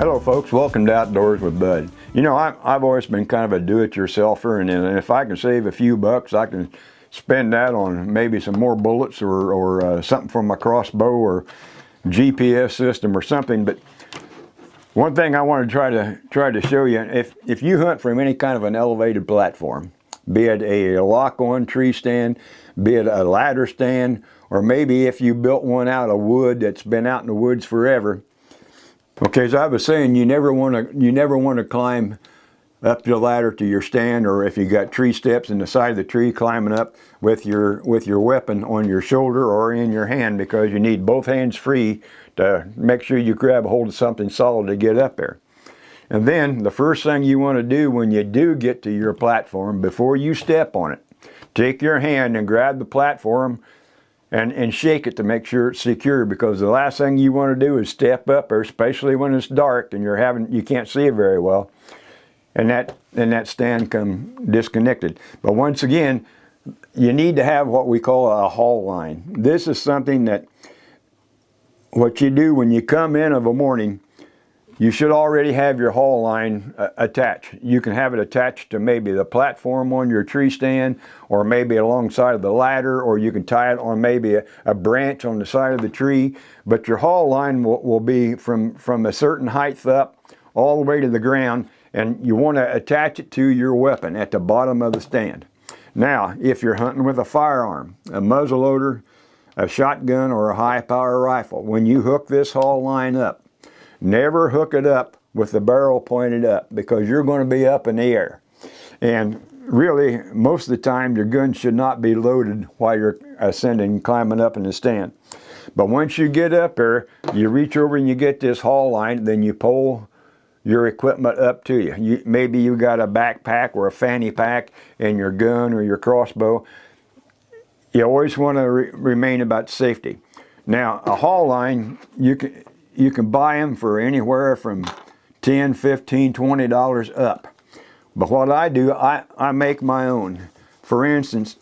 Hello folks, welcome to Outdoors with Bud. You know, I've always been kind of a do-it-yourselfer, and if I can save a few bucks, I can spend that on maybe some more bullets or something from my crossbow or GPS system or something. But one thing I want to try to show you, if you hunt from any kind of an elevated platform, be it a lock-on tree stand, be it a ladder stand, or maybe if you built one out of wood that's been out in the woods forever. Okay, as I was saying, you never want to climb up the ladder to your stand, or if you got tree steps in the side of the tree, climbing up with your weapon on your shoulder or in your hand, because you need both hands free to make sure you grab a hold of something solid to get up there. And then the first thing you want to do when you do get to your platform, before you step on it, take your hand and grab the platform and shake it to make sure it's secure, because the last thing you want to do is step up, or especially when it's dark and you can't see it very well, and that stand come disconnected. But once again, you need to have what we call a haul line. This is something that what you do when you come in of a morning. You should already have your haul line attached. You can have it attached to maybe the platform on your tree stand, or maybe alongside of the ladder, or you can tie it on maybe a branch on the side of the tree. But your haul line will be from a certain height up all the way to the ground, and you want to attach it to your weapon at the bottom of the stand. Now, if you're hunting with a firearm, a muzzleloader, a shotgun, or a high-power rifle, when you hook this haul line up, never hook it up with the barrel pointed up, because you're going to be up in the air. And really, most of the time, your gun should not be loaded while you're ascending, climbing up in the stand. But once you get up there, you reach over and you get this haul line, then you pull your equipment up to you. Maybe you got a backpack or a fanny pack and your gun or your crossbow. You always want to remain about safety. Now, a haul line, you can buy them for anywhere from $10, $15, $20 up. But what I do, I make my own. For instance,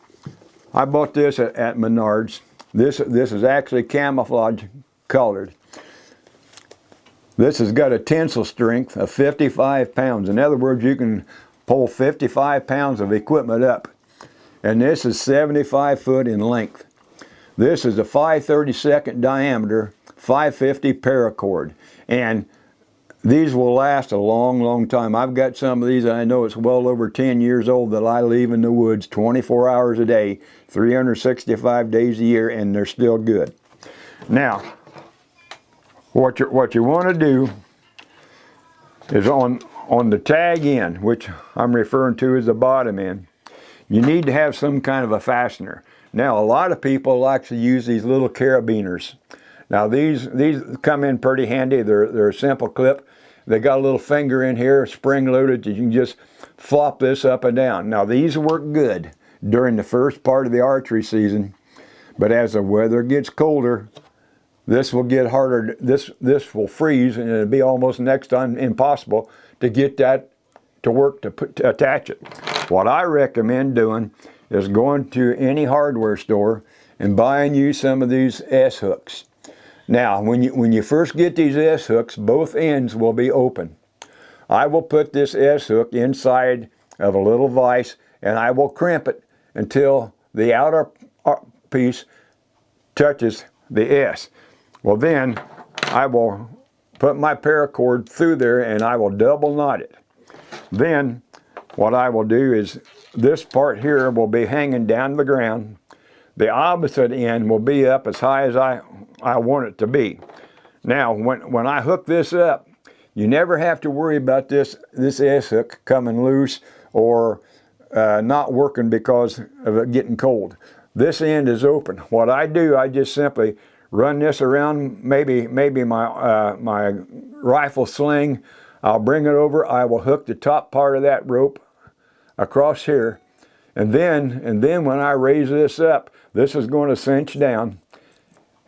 I bought this at Menards. This is actually camouflage colored. This has got a tensile strength of 55 pounds. In other words, you can pull 55 pounds of equipment up. And this is 75 foot in length. This is a 5/32 diameter 550 paracord, and these will last a long, long time. I've got some of these, and I know it's well over 10 years old, that I leave in the woods 24 hours a day, 365 days a year, and they're still good. Now, what you want to do is on the tag end, which I'm referring to as the bottom end, you need to have some kind of a fastener. Now, a lot of people like to use these little carabiners. Now these come in pretty handy. They're a simple clip. They got a little finger in here, spring loaded. You can just flop this up and down. Now these work good during the first part of the archery season, but as the weather gets colder, this will get harder. This will freeze, and it'll be almost next to impossible to get that to work to attach it. What I recommend doing is going to any hardware store and buying you some of these S-hooks. Now, when you first get these S-hooks, both ends will be open. I will put this S-hook inside of a little vise, and I will crimp it until the outer piece touches the S. Well, then I will put my paracord through there, and I will double knot it. Then what I will do is this part here will be hanging down to the ground. The opposite end will be up as high as I want it to be. Now, when I hook this up, you never have to worry about this S-hook coming loose or not working because of it getting cold. This end is open. What I do, I just simply run this around maybe my rifle sling. I'll bring it over. I will hook the top part of that rope across here, and then when I raise this up, this is going to cinch down,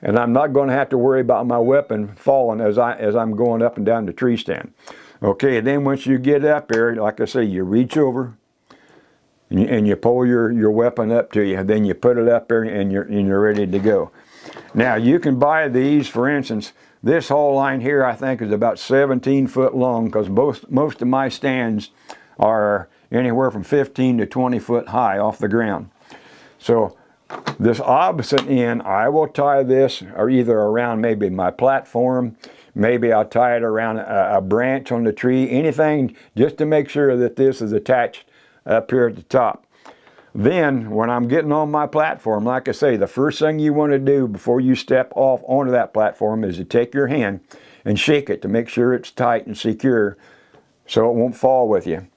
and I'm not going to have to worry about my weapon falling as I'm going up and down the tree stand. Okay, and then once you get up there, like I say, you reach over and you pull your weapon up to you, and then you put it up there and you're ready to go. Now you can buy these, for instance, this haul line here I think is about 17 foot long, because most of my stands are anywhere from 15 to 20 foot high off the ground. So this opposite end, I will tie this or either around maybe my platform, maybe I'll tie it around a branch on the tree, anything just to make sure that this is attached up here at the top. Then when I'm getting on my platform, like I say, the first thing you want to do before you step off onto that platform is to take your hand and shake it to make sure it's tight and secure so it won't fall with you.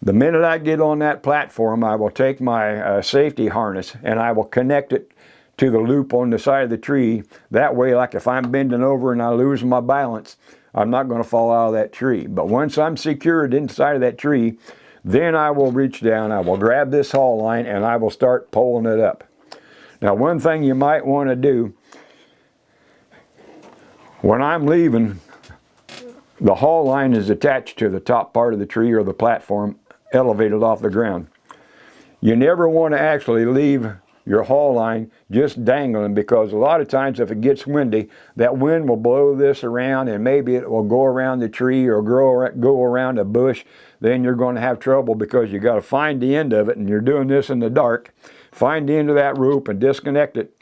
The minute I get on that platform, I will take my safety harness and I will connect it to the loop on the side of the tree. That way, like if I'm bending over and I lose my balance, I'm not going to fall out of that tree. But once I'm secured inside of that tree, then I will reach down, I will grab this haul line, and I will start pulling it up. Now, one thing you might want to do, when I'm leaving, the haul line is attached to the top part of the tree or the platform, elevated off the ground. You never want to actually leave your haul line just dangling, because a lot of times if it gets windy, that wind will blow this around and maybe it will go around the tree or go around a bush. Then you're going to have trouble because you got to find the end of it, and you're doing this in the dark. Find the end of that rope and disconnect it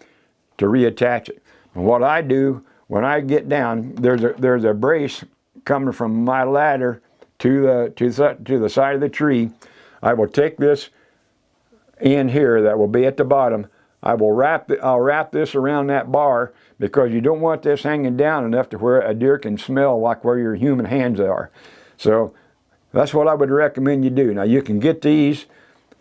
to reattach it. And what I do when I get down, there's a brace coming from my ladder to the side of the tree. I will take this in here that will be at the bottom. I'll wrap this around that bar, because you don't want this hanging down enough to where a deer can smell like where your human hands are. So that's what I would recommend you do. Now you can get these.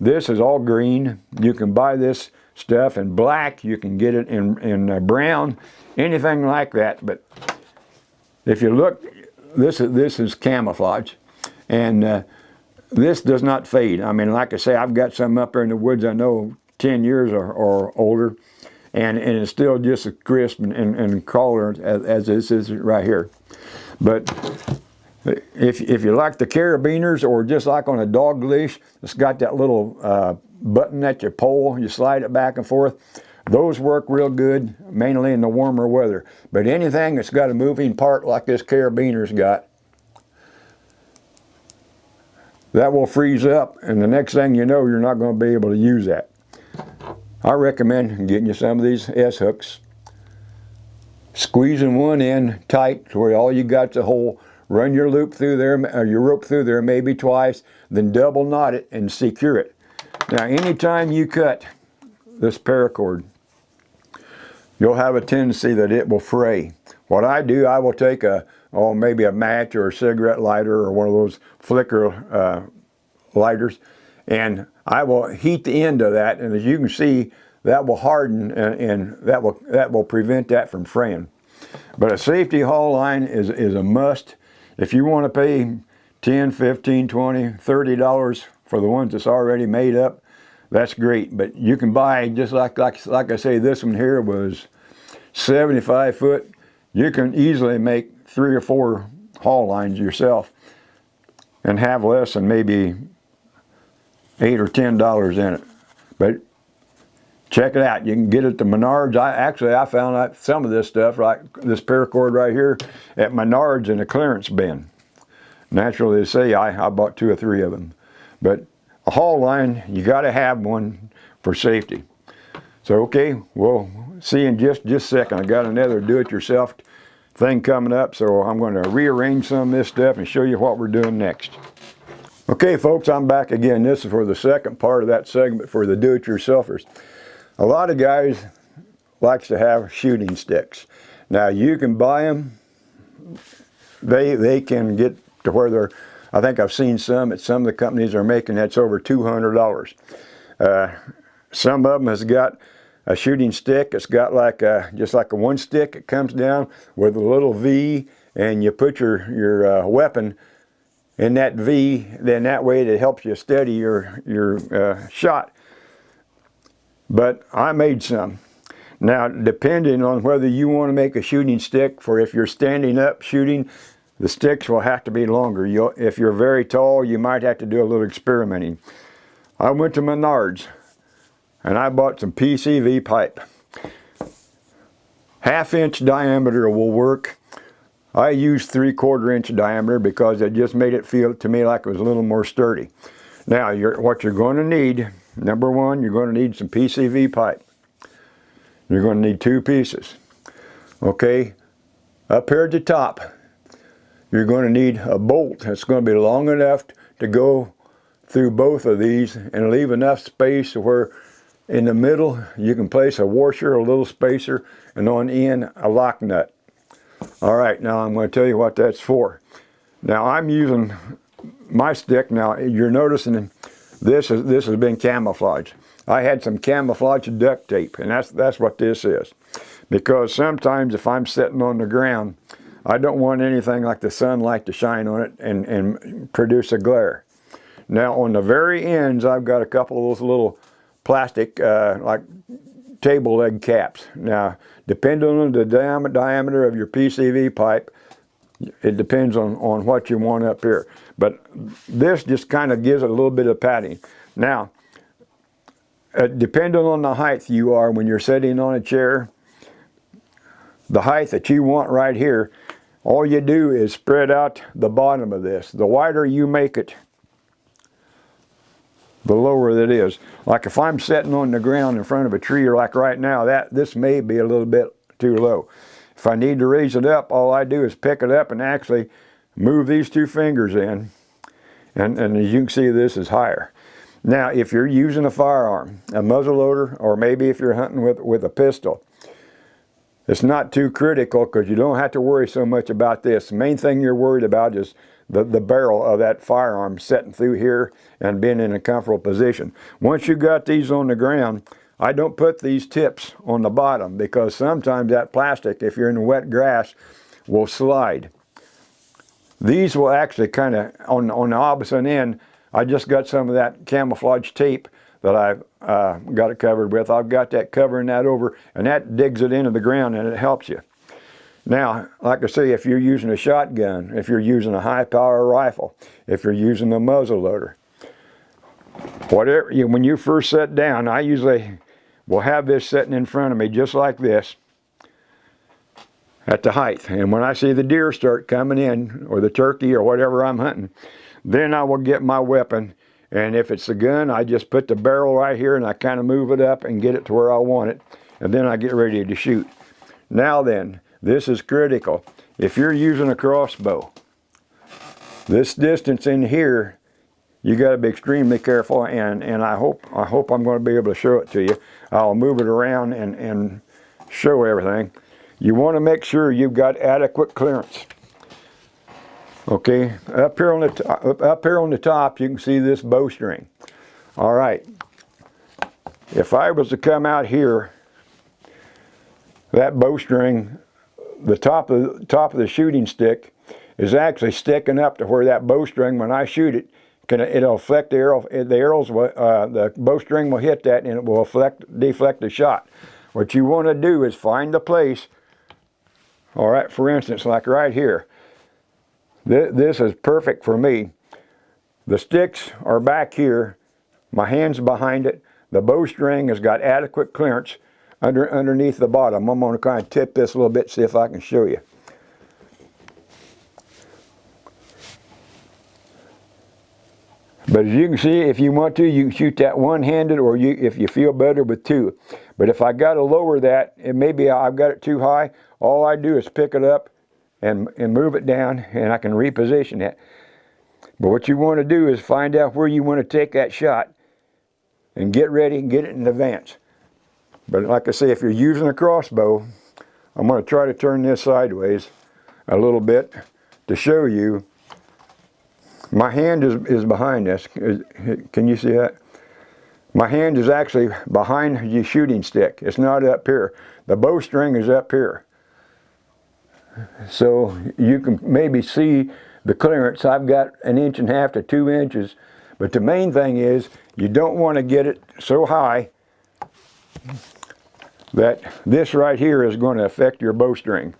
This is all green. You can buy this stuff in black. You can get it in brown, anything like that. But if you look, this is camouflage, and this does not fade. I mean, like I say, I've got some up there in the woods, I know 10 years or older, and it's still just as crisp and color as this is right here. But if you like the carabiners, or just like on a dog leash, it's got that little button that you pull, you slide it back and forth. Those work real good, mainly in the warmer weather. But anything that's got a moving part like this carabiner's got, that will freeze up, and the next thing you know, you're not going to be able to use that. I recommend getting you some of these S-hooks, squeezing one in tight to where all you got's a hole, run your loop through there, or your rope through there maybe twice, then double knot it and secure it. Now, anytime you cut this paracord, you'll have a tendency that it will fray. What I do, I will take maybe a match or a cigarette lighter or one of those flicker lighters, and I will heat the end of that, and as you can see, that will harden, and that will prevent that from fraying. But a safety haul line is a must. If you want to pay $10, $15, $20, $30 for the ones that's already made up, that's great. But you can buy, just like I say, this one here was 75 foot. You can easily make 3 or 4 haul lines yourself and have less than maybe $8 or $10 in it. But check it out. You can get it at the Menards. I found out some of this stuff, like this paracord right here, at Menards in a clearance bin. Naturally, they say I bought 2 or 3 of them. But a haul line, you got to have one for safety. So okay, we'll see in just a second. I got another do-it-yourself thing coming up, so I'm going to rearrange some of this stuff and show you what we're doing next. Okay, folks, I'm back again. This is for the second part of that segment for the do-it-yourselfers. A lot of guys likes to have shooting sticks. Now you can buy them. They can get to where they're, I think I've seen some at some of the companies are making that's over $200. Some of them has got a shooting stick. It's got like just like a one stick. It comes down with a little V, and you put your weapon in that V. Then that way it helps you steady your shot. But I made some. Now, depending on whether you want to make a shooting stick for if you're standing up shooting, the sticks will have to be longer. If you're very tall, you might have to do a little experimenting. I went to Menards and I bought some PCV pipe. 1/2 inch diameter will work. I used 3/4 inch diameter because it just made it feel to me like it was a little more sturdy. Now, what you're going to need, number one, you're going to need some PCV pipe. You're going to need 2 pieces. Okay, up here at the top, you're going to need a bolt that's going to be long enough to go through both of these and leave enough space where in the middle you can place a washer, a little spacer, and on the end a lock nut. All right, now I'm going to tell you what that's for. Now I'm using my stick. Now you're noticing this has been camouflaged. I had some camouflage duct tape, and that's what this is. Because sometimes if I'm sitting on the ground, I don't want anything like the sunlight to shine on it and produce a glare. Now on the very ends, I've got a couple of those little plastic like table leg caps. Now, depending on the diameter of your PCV pipe, it depends on what you want up here. But this just kind of gives it a little bit of padding. Now, depending on the height you are when you're sitting on a chair, the height that you want right here, all you do is spread out the bottom of this. The wider you make it, the lower it is. Like if I'm sitting on the ground in front of a tree, or like right now, this may be a little bit too low. If I need to raise it up, all I do is pick it up and actually move these 2 fingers in, and as you can see, this is higher. Now, if you're using a firearm, a muzzleloader, or maybe if you're hunting with a pistol, it's not too critical because you don't have to worry so much about this. The main thing you're worried about is the barrel of that firearm setting through here and being in a comfortable position. Once you got these on the ground, I don't put these tips on the bottom because sometimes that plastic, if you're in the wet grass, will slide. These will actually kind of, on the opposite end, I just got some of that camouflage tape that I've got it covered with. I've got that covering that over, and that digs it into the ground and it helps you. Now, like I say, if you're using a shotgun, if you're using a high-power rifle, if you're using a muzzle loader, whatever, when you first sit down, I usually will have this sitting in front of me just like this at the height. And when I see the deer start coming in, or the turkey, or whatever I'm hunting, then I will get my weapon. And if it's a gun, I just put the barrel right here and I kind of move it up and get it to where I want it. And then I get ready to shoot. Now then, this is critical. If you're using a crossbow, this distance in here, you got to be extremely careful. And I hope I'm going to be able to show it to you. I'll move it around and show everything. You want to make sure you've got adequate clearance. Okay, up here on the top, you can see this bowstring. All right, if I was to come out here, that bowstring, the top of the shooting stick is actually sticking up to where that bowstring, when I shoot it, it'll deflect the arrow. The bowstring will hit that and it will deflect the shot. What you want to do is find the place. All right, for instance, like right here. This is perfect for me. The sticks are back here, my hand's behind it, the bowstring has got adequate clearance underneath the bottom. I'm going to kind of tip this a little bit, see if I can show you. But as you can see, if you want to, you can shoot that one-handed, or if you feel better with 2. But if I got to lower that, and maybe I've got it too high, all I do is pick it up and move it down, and I can reposition it. But what you want to do is find out where you want to take that shot and get ready and get it in advance. But like I say, if you're using a crossbow, I'm going to try to turn this sideways a little bit to show you. My hand is behind this. Can you see that? My hand is actually behind the shooting stick. It's not up here. The bowstring is up here. So you can maybe see the clearance. I've got 1.5 inches to 2 inches. But the main thing is you don't want to get it so high that this right here is going to affect your bowstring.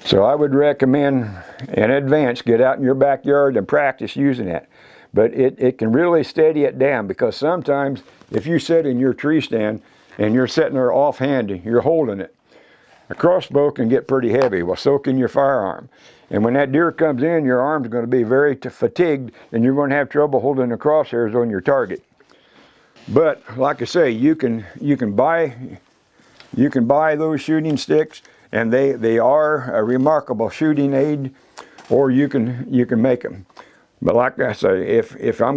So I would recommend in advance get out in your backyard and practice using that. But it can really steady it down, because sometimes if you sit in your tree stand and you're sitting there offhand, you're holding it. A crossbow can get pretty heavy, well, so can your firearm. And when that deer comes in, your arm's going to be very fatigued, and you're going to have trouble holding the crosshairs on your target. But like I say, you can buy those shooting sticks, and they are a remarkable shooting aid, or you can make them. But like I say, if I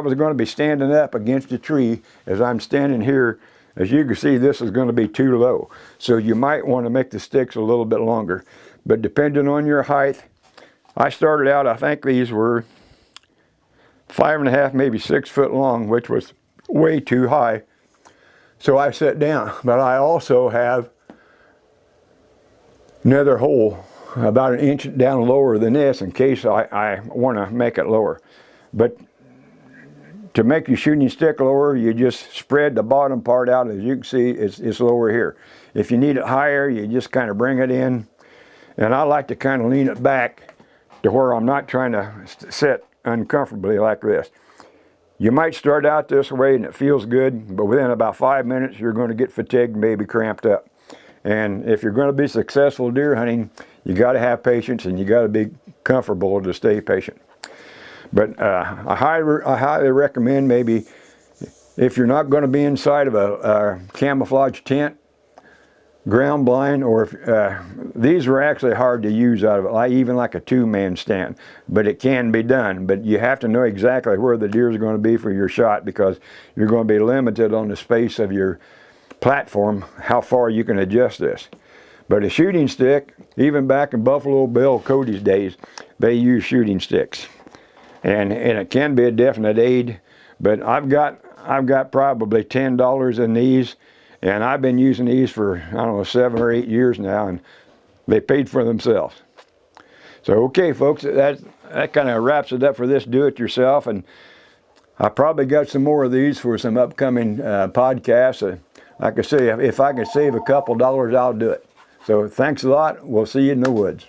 was going to be standing up against a tree as I'm standing here, as you can see, this is going to be too low. So you might want to make the sticks a little bit longer. But depending on your height, I started out, I think these were 5.5, maybe 6 foot long, which was way too high. So I sat down. But I also have another hole about 1 inch down lower than this in case I want to make it lower. But to make your shooting stick lower, you just spread the bottom part out. As you can see, it's lower here. If you need it higher, you just kind of bring it in. And I like to kind of lean it back to where I'm not trying to sit uncomfortably like this. You might start out this way and it feels good, but within about 5 minutes, you're going to get fatigued, maybe cramped up. And if you're going to be successful deer hunting, you got to have patience, and you got to be comfortable to stay patient. But I highly recommend, maybe if you're not going to be inside of a camouflage tent, ground blind, or if, these were actually hard to use out of it, even like a 2-man stand. But it can be done. But you have to know exactly where the deer is going to be for your shot, because you're going to be limited on the space of your platform, how far you can adjust this. But a shooting stick, even back in Buffalo Bill Cody's days, they use shooting sticks. And it can be a definite aid, but I've got probably $10 in these, and I've been using these for, I don't know, 7 or 8 years now, and they paid for themselves. So okay, folks, that kind of wraps it up for this do-it-yourself, and I probably got some more of these for some upcoming podcasts. Like I say, if I can save a couple dollars, I'll do it. So thanks a lot. We'll see you in the woods.